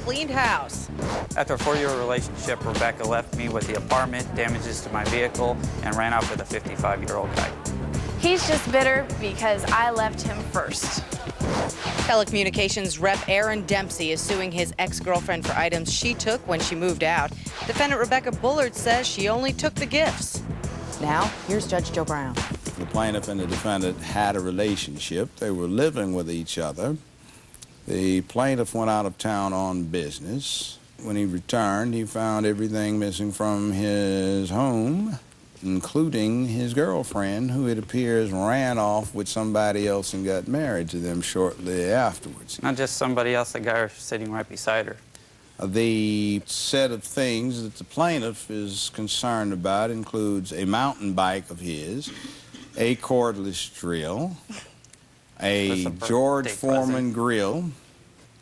cleaned house. After a 4-year relationship, Rebecca left me with the apartment, damages to my vehicle, and ran off with a 55-year-old guy. He's just bitter because I left him first. Telecommunications rep Aaron Dempsey is suing his ex-girlfriend for items she took when she moved out. Defendant Rebecca Bullard says she only took the gifts. Now, here's Judge Joe Brown. The plaintiff and the defendant had a relationship. They were living with each other. The plaintiff went out of town on business. When he returned, he found everything missing from his home, including his girlfriend, who it appears ran off with somebody else and got married to them shortly afterwards. Not just somebody else, the guy sitting right beside her. The set of things that the plaintiff is concerned about includes a mountain bike of his, a cordless drill, a George Foreman grill,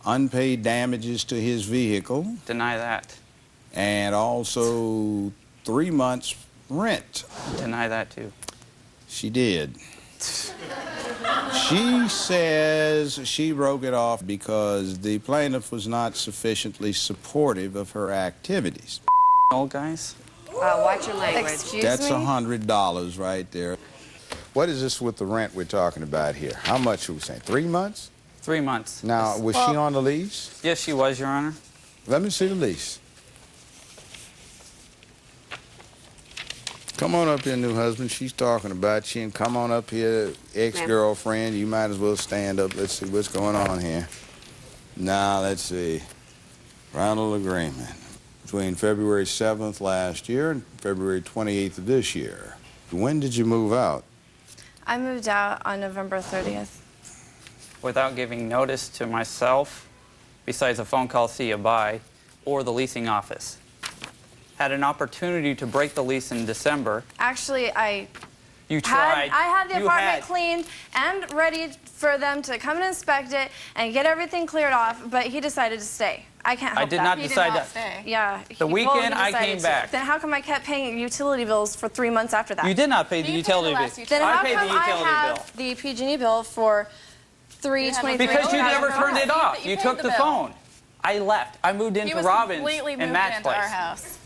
unpaid damages to his vehicle. Deny that. And also 3 months rent. Deny that, too. She did. She says she broke it off because the plaintiff was not sufficiently supportive of her activities. Old guys? Watch your language. Excuse That's me? $100 right there. What is this with the rent we're talking about here? How much are we saying? 3 months? 3 months. Now, was she on the lease? Yes, she was, Your Honor. Let me see the lease. Come on up here, new husband. She's talking about you. And come on up here, ex-girlfriend. You might as well stand up. Let's see what's going on here. Now, let's see. Rental agreement between February 7th last year and February 28th of this year. When did you move out? I moved out on November 30th. Without giving notice to myself, besides a phone call, see you, bye, or the leasing office. Had an opportunity to break the lease in December. Actually, You tried. I had the You apartment had. cleaned and ready for them to come and inspect it and get everything cleared off, but he decided to stay. I can't help I did that. not He decide did not that. stay. Yeah. The weekend I decided came to. back. Then how come I kept paying utility bills for 3 months after that? You did not pay the You paid utility the bill. last Then I how paid come the I utility bill. have the PG&E bill for $323? Because you never turned it off. You You paid took the the bill. phone. I left. I moved He into was Robbins completely and moved Matt's into our place. house.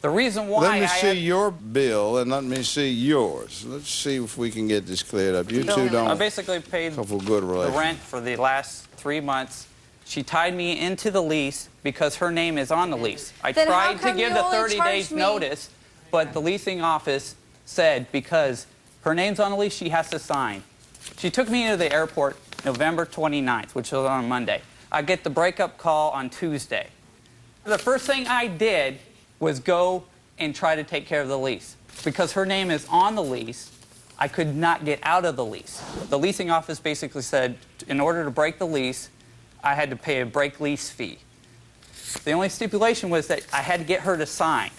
The reason why Let me I see had, your bill and let me see yours. Let's see if we can get this cleared up. You two I don't basically paid have a good the relationship. rent for the last 3 months. She tied me into the lease because her name is on the lease. I Then how tried to come give you the only 30 days charged me- notice, but the leasing office said because her name's on the lease, she has to sign. She took me into the airport November 29th, which was on a Monday. I get the breakup call on Tuesday. The first thing I did was go and try to take care of the lease. Because her name is on the lease, I could not get out of the lease. The leasing office basically said, in order to break the lease, I had to pay a break lease fee. The only stipulation was that I had to get her to sign.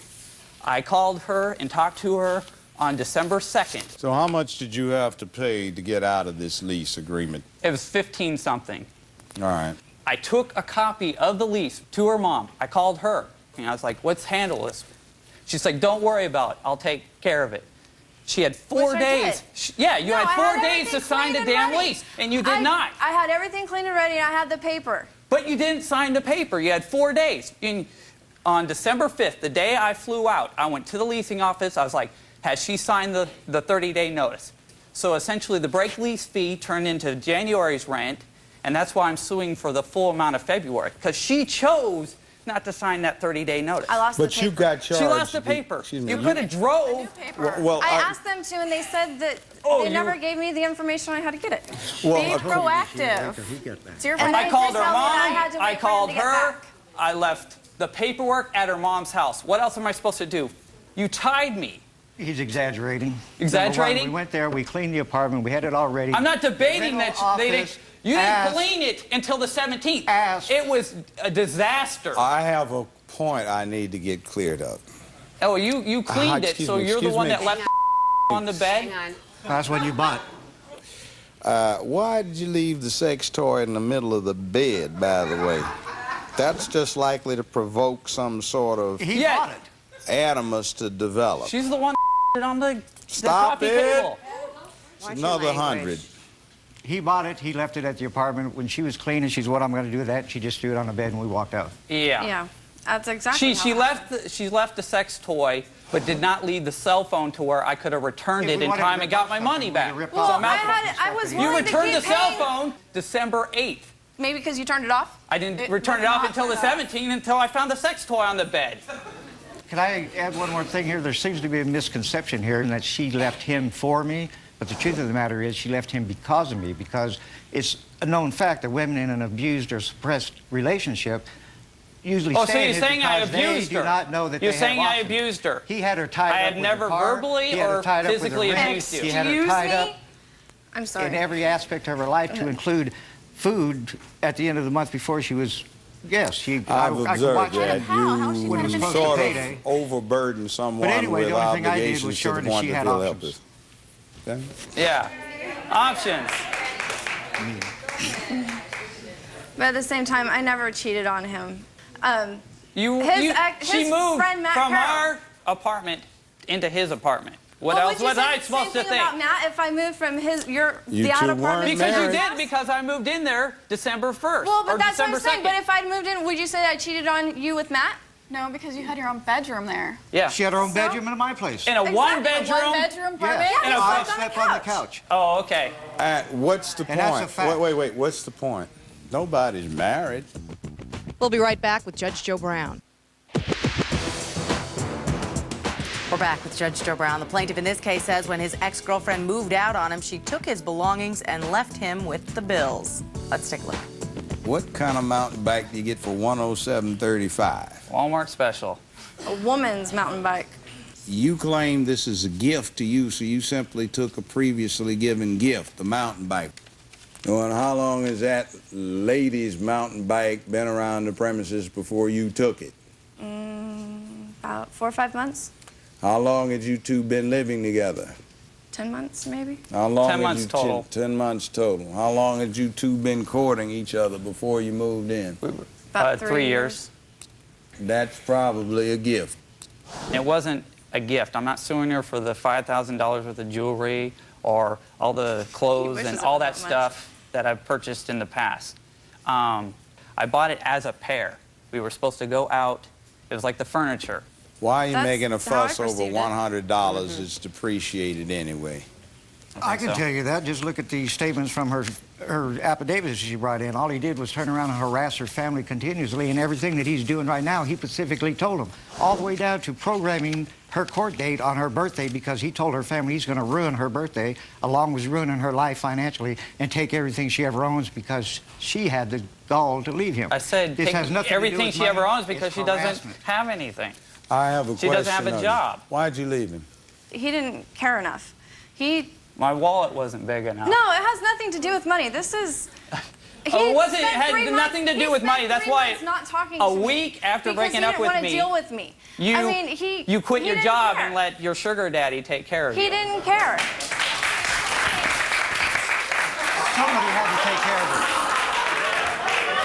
I called her and talked to her on December 2nd. So how much did you have to pay to get out of this lease agreement? It was 15 something. All right. I took a copy of the lease to her mom. I called her and I was like, let's handle this. She's like, don't worry about it. I'll take care of it. She had 4 Which I days. did. Yeah, you No, had I 4 had days to everything sign the clean and damn ready. lease, and you did not. I had everything clean and ready, and I had the paper. But you didn't sign the paper. You had 4 days. On December 5th, the day I flew out, I went to the leasing office. I was like, has she signed the 30-day notice? So essentially, the break lease fee turned into January's rent, and that's why I'm suing for the full amount of February, because she chose not to sign that 30-day notice. I lost the But paper. you got charged. She lost the paper. Excuse me, You could have drove. Well, I asked them to, and they said that Oh, they you- never gave me the information on how to get it. Be proactive. It's your And I they called did her tell me that I mom. had to I wait for him called to get her. back. I left the paperwork at her mom's house. What else am I supposed to do? You tied me. He's exaggerating. Exaggerating? Number one, we went there, we cleaned the apartment, we had it all ready. I'm not debating Rental that they didn't. office You didn't asked- clean it until the 17th. Asked- It was a disaster. I have a point I need to get cleared up. Oh, you cleaned it, excuse so me, you're the excuse one me. that left on the bed. Hang on. That's when you bought. Why did you leave the sex toy in the middle of the bed, by the way? That's just likely to provoke some sort of He Yeah. bought it. animus to develop. She's the one on the Stop coffee it. table. It's Watch your another language. 100. He bought it. He left it at the apartment. When she was cleaning, she said, "What I'm going to do with that?" She just threw it on the bed and we walked out. Yeah. Yeah, that's exactly She left the sex toy, but did not leave the cell phone to where I could have returned it in time and got my money back. Well, I was You willing returned to the keep cell paying. phone December 8th. Maybe because you turned it off? I didn't return it off until the 17th until I found the sex toy on the bed. Can I add one more thing here? There seems to be a misconception here in that she left him for me, but the truth of the matter is she left him because of me, because it's a known fact that women in an abused or suppressed relationship usually Oh, stay so in you're it saying I because abused they her? do not know that You're they saying have I options. abused her? He had her tied I up had with never her car. verbally He had her or tied up with physically her abused wrist. you? He had her Excuse tied me? up I'm sorry. in every aspect of her life to include food at the end of the month before she was. Yes, I've I could observed watch that it. How? She you might have been sort of payday. overburden someone But anyway, with the only thing I did was obligations show to her the that point she that had they'll options. help us. Okay? Yeah. Options. But at the same time, I never cheated on him. She his moved friend Matt from Carroll. our apartment into his apartment. What Well, else would you was say I the supposed to same thing think? about Matt if I moved from You the two out weren't apartment? to Because you his did, house? because I moved in there December 1st Well, or but that's what December I'm saying. 2nd. But if I'd moved in, would you say I cheated on you with Matt? No, because you had your own bedroom there. Yeah. She had her own bedroom in my place. In a one-bedroom? One-bedroom apartment? Yeah, And a I bunk slept on the couch. Oh, okay. What's the And that's a point? fact. Wait. What's the point? Nobody's married. We'll be right back with Judge Joe Brown. We're back with Judge Joe Brown. The plaintiff in this case says when his ex-girlfriend moved out on him, she took his belongings and left him with the bills. Let's take a look. What kind of mountain bike do you get for $107.35? Walmart special. A woman's mountain bike. You claim this is a gift to you, so you simply took a previously given gift, the mountain bike. Well, and how long has that lady's mountain bike been around the premises before you took it? About 4 or 5 months. How long had you two been living together? 10 months, maybe. How long 10 had months you total. 10 months total. How long had you two been courting each other before you moved in? About 3 years. That's probably a gift. It wasn't a gift. I'm not suing her for the $5,000 worth of jewelry or all the clothes wishes and it all were that that much. stuff that I've purchased in the past. I bought it as a pair. We were supposed to go out. It was like the furniture. Why are you That's making a how I fuss over perceived it. $100? It's depreciated anyway. I can so. tell you that. Just look at the statements from her affidavits she brought in. All he did was turn around and harass her family continuously, and everything that he's doing right now, he specifically told them. All the way down to programming her court date on her birthday because he told her family he's going to ruin her birthday, along with ruining her life financially, and take everything she ever owns because she had the gall to leave him. I said This take has nothing to do everything with she ever money. owns because It's she doesn't harassment. have anything. I have a She question. doesn't have a of you. job. Why'd you leave him? He didn't care enough. My wallet wasn't big enough. No, it has nothing to do with money. This is. Oh, it wasn't. It spent had 3 nothing to months- do with money. That's he why spent 3 months not talking a to me week after because breaking up he with didn't want me, to deal with me. You, I mean, you quit he your didn't job care. and let your sugar daddy take care of He you. didn't care. Somebody had to take care of her.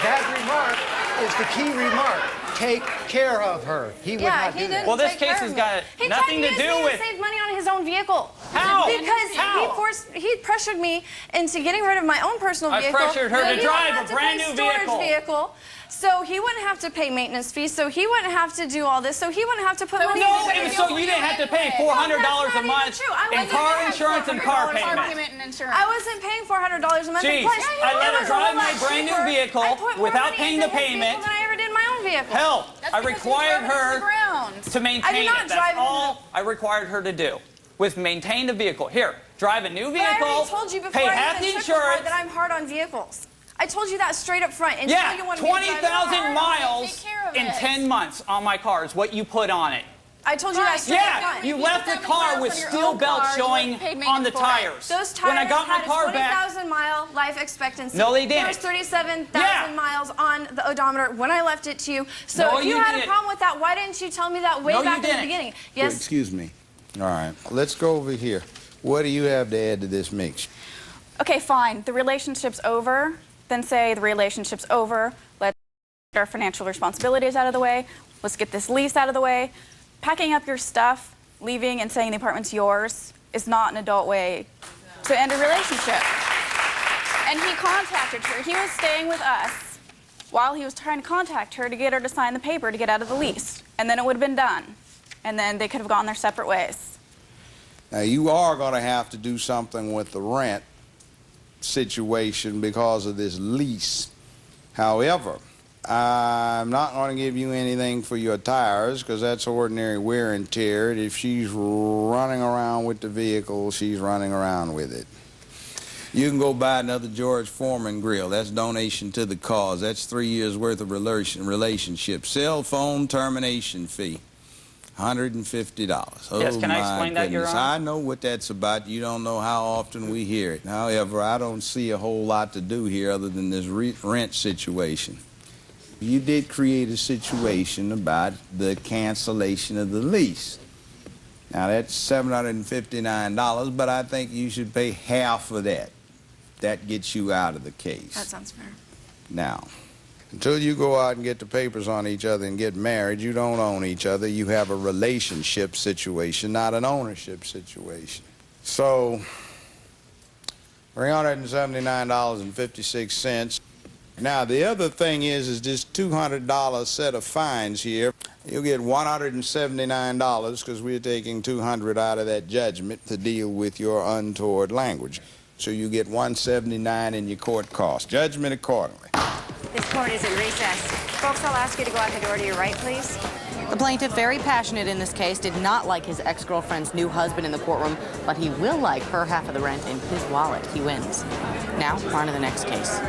That remark is the key remark. Take care of her. He would Yeah, not he do didn't. that. Well, this take case care has of got me. nothing to He do tried to with- save money on his own vehicle. How? Because How? he pressured me into getting rid of my own personal I vehicle. pressured her so to he drive wouldn't a have to brand pay new storage vehicle. So he wouldn't have to pay maintenance fees. So he wouldn't have to do all this. So he wouldn't have to put money No, into it it. was so you didn't have to pay $400 No, a that's not month even true. I in wasn't car paying insurance and car $400 payments. Payment and insurance. I wasn't paying $400 a month. Jeez, And plus, I let it her was a drive whole my lot brand new cheaper. vehicle I put more without money paying into the his vehicle payment. than I ever did my own vehicle. Help! That's I because you required drove it to the her ground. to maintain I did not it. drive That's it all I required her to do. Was maintain the vehicle. Here, drive a new But I vehicle. already told you before pay I half even the took the car insurance. that I'm hard on vehicles. I told you that straight up front. And Yeah, now you want me to drive it 20,000 hard? miles Take care of in it. 10 months on my car is what you put on it. I told you that Right, straight up Yeah, front. you You left put the that car miles with on your steel own belts car, you showing paid maintenance on the for it. tires. Those tires When I got my had car a back, 20,000 mile life expectancy. No, they There didn't. was 37,000 Yeah. miles on the odometer when I left it to you. So No, if you you had a didn't. problem with that, why didn't you tell me that way No, you back in the didn't. beginning? Well, Yes. excuse me. All right, let's go over here. What do you have to add to this mix? Okay, fine. The relationship's over. Then say the relationship's over. Let's get our financial responsibilities out of the way. Let's get this lease out of the way. Packing up your stuff, leaving and saying the apartment's yours is not an adult way to end a relationship. And he contacted her. He was staying with us while he was trying to contact her to get her to sign the paper to get out of the lease. And then it would have been done. And then they could have gone their separate ways. Now, you are going to have to do something with the rent situation because of this lease. However, I'm not going to give you anything for your tires because that's ordinary wear and tear. If she's running around with the vehicle, she's running around with it. You can go buy another George Foreman grill. That's donation to the cause. That's 3 years' worth of relationship. Cell phone termination fee, $150. Yes, can I my explain that, Your goodness. Honor? I know what that's about. You don't know how often we hear it. However, I don't see a whole lot to do here other than this rent situation. You did create a situation about the cancellation of the lease. Now, that's $759, but I think you should pay half of that. That gets you out of the case. That sounds fair. Now, until you go out and get the papers on each other and get married, you don't own each other. You have a relationship situation, not an ownership situation. So, $379.56. Now, the other thing is this $200 set of fines here. You'll get $179 because we're taking $200 out of that judgment to deal with your untoward language. So you get $179 in your court costs. Judgment accordingly. This court is in recess. Folks, I'll ask you to go out the door to your right, please. The plaintiff, very passionate in this case, did not like his ex-girlfriend's new husband in the courtroom, but he will like her half of the rent in his wallet. He wins. Now, on to the next case.